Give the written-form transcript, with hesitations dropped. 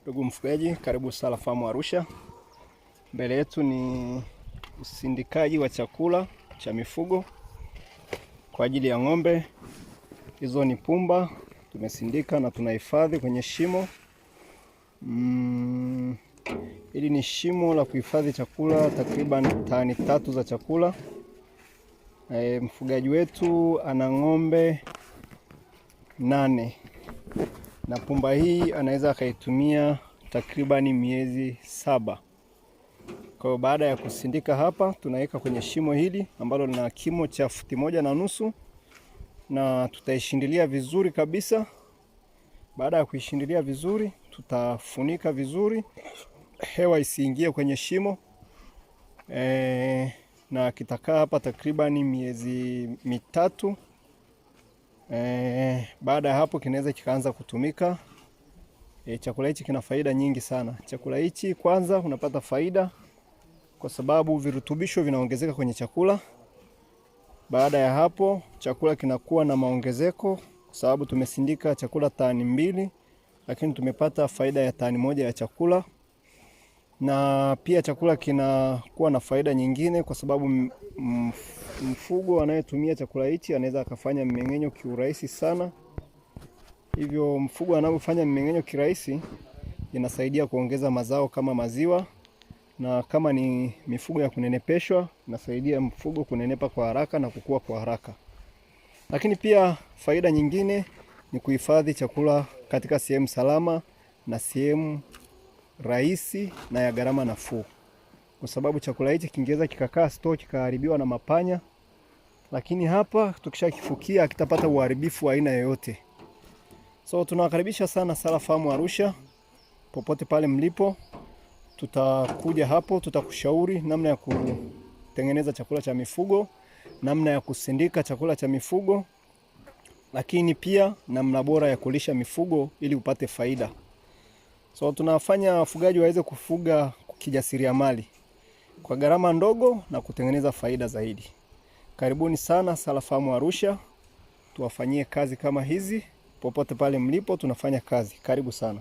Ndugu mfugaji, karibu Sala Farm Arusha. Mbele yetu ni usindikaji wa chakula cha mifugo kwa ajili ya ng'ombe. Hizo ni pumba, tumesindika na tunahifadhi kwenye shimo. Hili ni shimo la kuhifadhi chakula, takriban tani 3 za chakula. Mfugaji wetu ana ng'ombe 8. Na pumba hii anaweza akaitumia takribani miezi 7. Kwa hiyo baada ya kusindika hapa, tunaweka kwenye shimo hili ambalo lina kimo cha 1.5 na tutaishindilia vizuri kabisa. Baada ya kuishindilia vizuri, tutafunika vizuri hewa isiingie kwenye shimo. Na kitakaa hapa takribani miezi 3. Baada ya hapo kinaweza kikaanza kutumika. Chakula hichi kina faida nyingi sana. Chakula hichi kwanza unapata faida kwa sababu virutubisho vinaongezeka kwenye chakula. Baada ya hapo chakula kinakuwa na maongezeko kwa sababu tumesindika chakula tani 2, lakini tumepata faida ya tani 1 ya chakula. Na pia chakula kinakuwa na faida nyingine kwa sababu mfugo anayetumia chakula hichi anaweza akafanya mmeng'enyo kiurahisi sana. Hivyo mfugo anapofanya mmeng'enyo kirahisi inasaidia kuongeza mazao kama maziwa, na kama ni mifugo ya kunenepeshwa inasaidia mfugo kunenepa kwa haraka na kukua kwa haraka. Lakini pia faida nyingine ni kuhifadhi chakula katika sehemu salama na sehemu rahisi na ya gharama nafuu. Kwa sababu chakula hichi kingeweza kikakaa store kikaharibiwa na mapanya, lakini hapa tukishakifukia kitapata uharibifu wa aina yoyote. So tunawakaribisha sana Sala Farm Arusha, popote pale mlipo. Tutakuja hapo, tutakushauri namna ya kutengeneza chakula cha mifugo, namna ya kusindika chakula cha mifugo, lakini pia namna bora ya kulisha mifugo ili upate faida. So tunafanya wafugaji waweze kufuga kijasiriamali kwa gharama ndogo na kutengeneza faida zaidi. Karibuni sana Sala Farm Arusha, tuwafanyie kazi kama hizi popote pale mlipo, tunafanya kazi. Karibu sana.